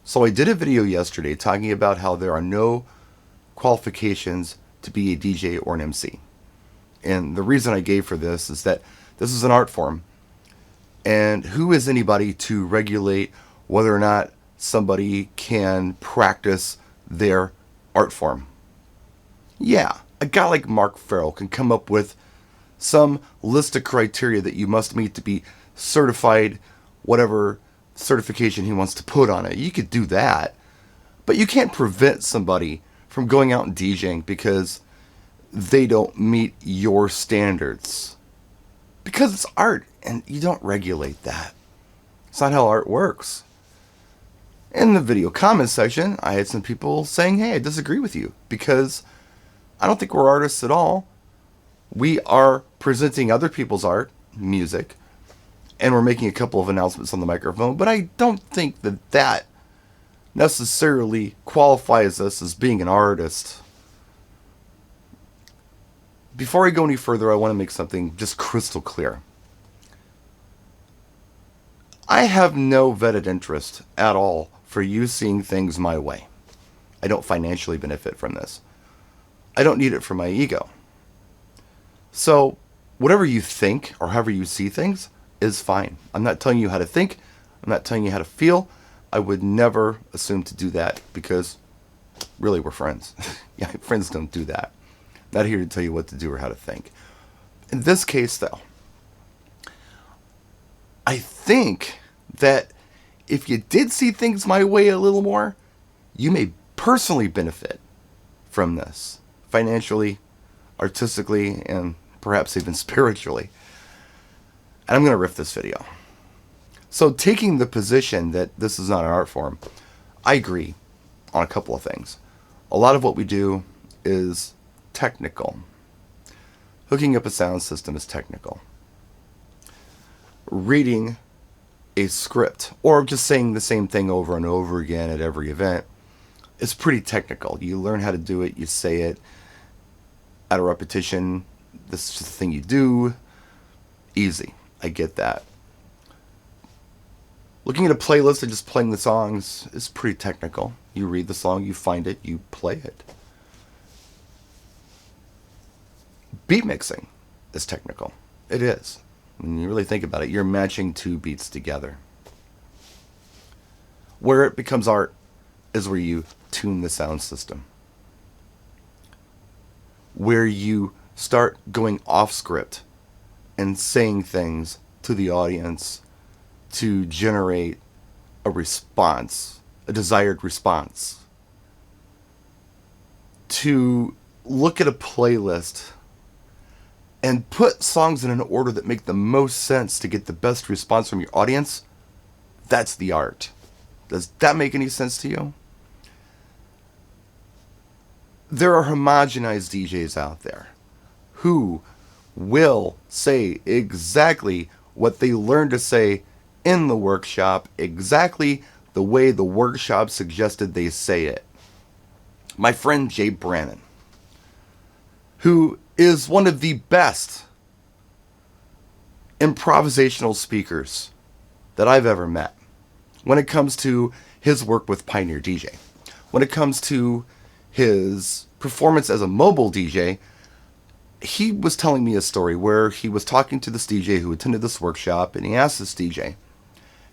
So I did a video yesterday talking about how there are no qualifications to be a DJ or an MC. And the reason I gave for this is that this is an art form. And who is anybody to regulate whether or not somebody can practice their art form? Yeah, a guy like Mark Farrell can come up with some list of criteria that you must meet to be certified, whatever certification he wants to put on it. You could do that. But you can't prevent somebody from going out and DJing because they don't meet your standards. Because it's art, and you don't regulate that. It's not how art works. In the video comment section, I had some people saying, hey, I disagree with you because I don't think we're artists at all. We are presenting other people's art, music, and we're making a couple of announcements on the microphone, but I don't think that that necessarily qualifies us as being an artist. Before I go any further, I want to make something just crystal clear. I have no vetted interest at all for you seeing things my way. I don't financially benefit from this. I don't need it for my ego. So, whatever you think or however you see things is fine. I'm not telling you how to think. I'm not telling you how to feel. I would never assume to do that because really we're friends. Yeah, friends don't do that. Not here to tell you what to do or how to think. In this case, though, I think that if you did see things my way a little more, you may personally benefit from this. Financially, artistically, and perhaps even spiritually. And I'm going to riff this video. So taking the position that this is not an art form, I agree on a couple of things. A lot of what we do is technical. Hooking up a sound system is technical. Reading a script, or just saying the same thing over and over again at every event, is pretty technical. You learn how to do it, you say it at a repetition. This is just the thing you do. Easy. I get that. Looking at a playlist and just playing the songs is pretty technical. You read the song, you find it, you play it. Beat mixing is technical. It is. When you really think about it, you're matching two beats together. Where it becomes art is where you tune the sound system. Where you start going off script and saying things to the audience to generate a response, a desired response. To look at a playlist and put songs in an order that make the most sense to get the best response from your audience, that's the art. Does that make any sense to you? There are homogenized DJs out there who will say exactly what they learned to say in the workshop, exactly the way the workshop suggested they say it. My friend Jay Brannon, who is one of the best improvisational speakers that I've ever met when it comes to his work with Pioneer DJ. When it comes to his performance as a mobile DJ, he was telling me a story where he was talking to this DJ who attended this workshop, and he asked this DJ,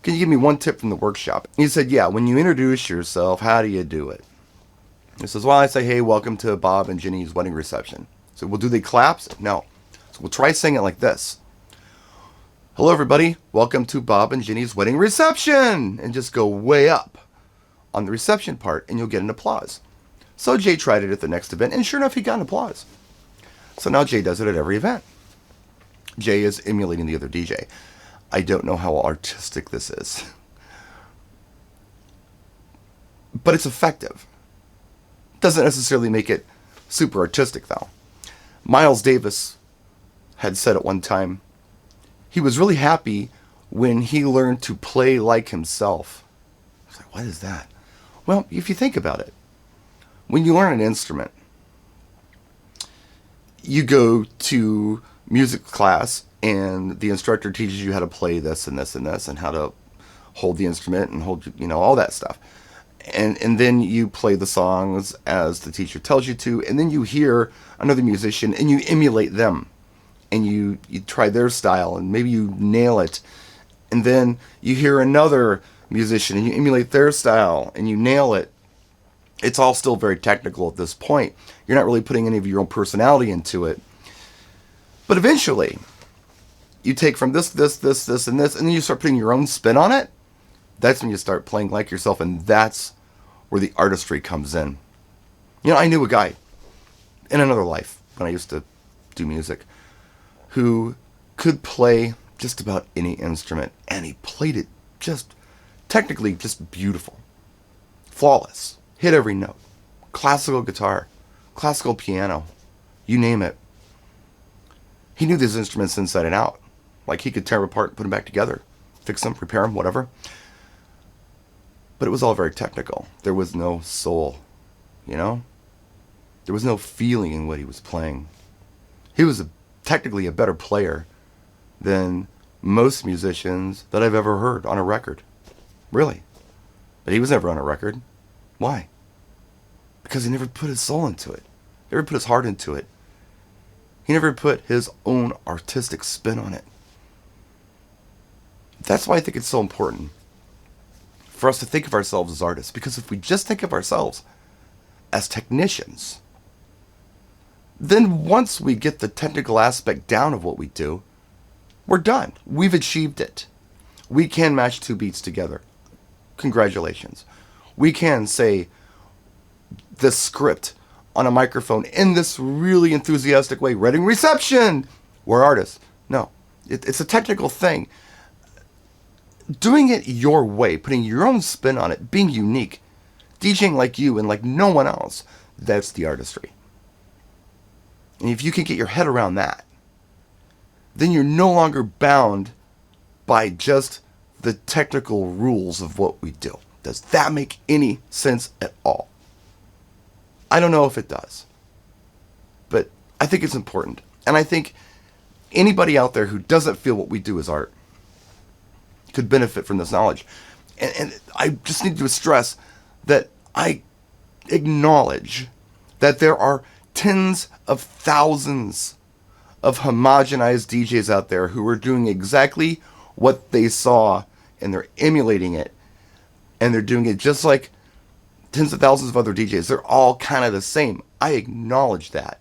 can you give me one tip from the workshop? He said, yeah, when you introduce yourself, how do you do it? He says, well, I say, hey, welcome to Bob and Jenny's wedding reception. So, well, do they clap? No. So we'll try saying it like this. Hello, everybody. Welcome to Bob and Jenny's wedding reception. And just go way up on the reception part, and you'll get an applause. So Jay tried it at the next event, and sure enough, he got an applause. So now Jay does it at every event. Jay is emulating the other DJ. I don't know how artistic this is. But it's effective. Doesn't necessarily make it super artistic, though. Miles Davis had said at one time, he was really happy when he learned to play like himself. I was like, what is that? Well, if you think about it, when you learn an instrument, you go to music class and the instructor teaches you how to play this and this and this and how to hold the instrument and hold, all that stuff. and then you play the songs as the teacher tells you to, and then you hear another musician and you emulate them, and you try their style, and maybe you nail it, and then you hear another musician and you emulate their style and you nail it. It's all still very technical at this point. You're not really putting any of your own personality into it. But eventually, you take from this, and this, and then you start putting your own spin on it. That's when you start playing like yourself, and that's where the artistry comes in. I knew a guy in another life, when I used to do music, who could play just about any instrument, and he played it just technically just beautiful, flawless, hit every note. Classical guitar, classical piano, you name it. He knew these instruments inside and out. Like, he could tear them apart and put them back together, fix them, repair them, whatever. But it was all very technical. There was no soul, There was no feeling in what he was playing. He was technically a better player than most musicians that I've ever heard on a record. Really. But he was never on a record. Why? Because he never put his soul into it. Never put his heart into it. He never put his own artistic spin on it. That's why I think it's so important for us to think of ourselves as artists. Because if we just think of ourselves as technicians, then once we get the technical aspect down of what we do, we're done. We've achieved it. We can match two beats together. Congratulations. We can say this script on a microphone in this really enthusiastic way. Reading reception. We're artists. No, it's a technical thing. Doing it your way, putting your own spin on it, being unique, DJing like you and like no one else, that's the artistry. And if you can get your head around that, then you're no longer bound by just the technical rules of what we do. Does that make any sense at all? I don't know if it does. But I think it's important. And I think anybody out there who doesn't feel what we do is art could benefit from this knowledge. And I just need to stress that I acknowledge that there are tens of thousands of homogenized DJs out there who are doing exactly what they saw, and they're emulating it, and they're doing it just like tens of thousands of other DJs. They're all kind of the same. I acknowledge that.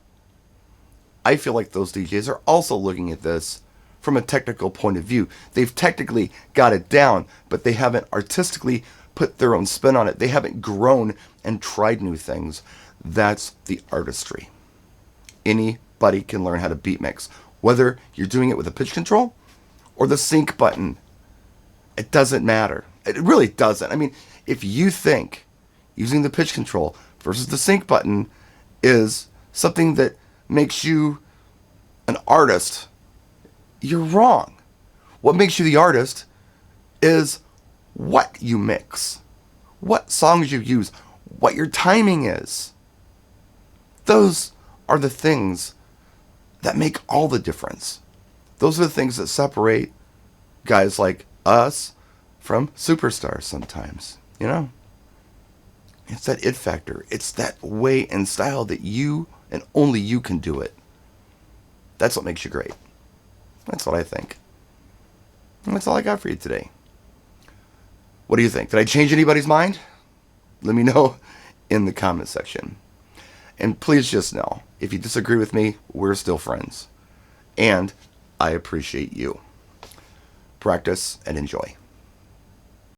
I feel like those DJs are also looking at this from a technical point of view. They've technically got it down, but they haven't artistically put their own spin on it. They haven't grown and tried new things. That's the artistry. Anybody can learn how to beat mix, whether you're doing it with a pitch control or the sync button. It doesn't matter. It really doesn't. I mean, if you think using the pitch control versus the sync button is something that makes you an artist, you're wrong. What makes you the artist is what you mix, what songs you use, what your timing is. Those are the things that make all the difference. Those are the things that separate guys like us from superstars sometimes, It's that it factor. It's that way and style that you and only you can do it. That's what makes you great. That's what I think. And that's all I got for you today. What do you think? Did I change anybody's mind? Let me know in the comment section. And please just know, if you disagree with me, we're still friends. And I appreciate you. Practice and enjoy.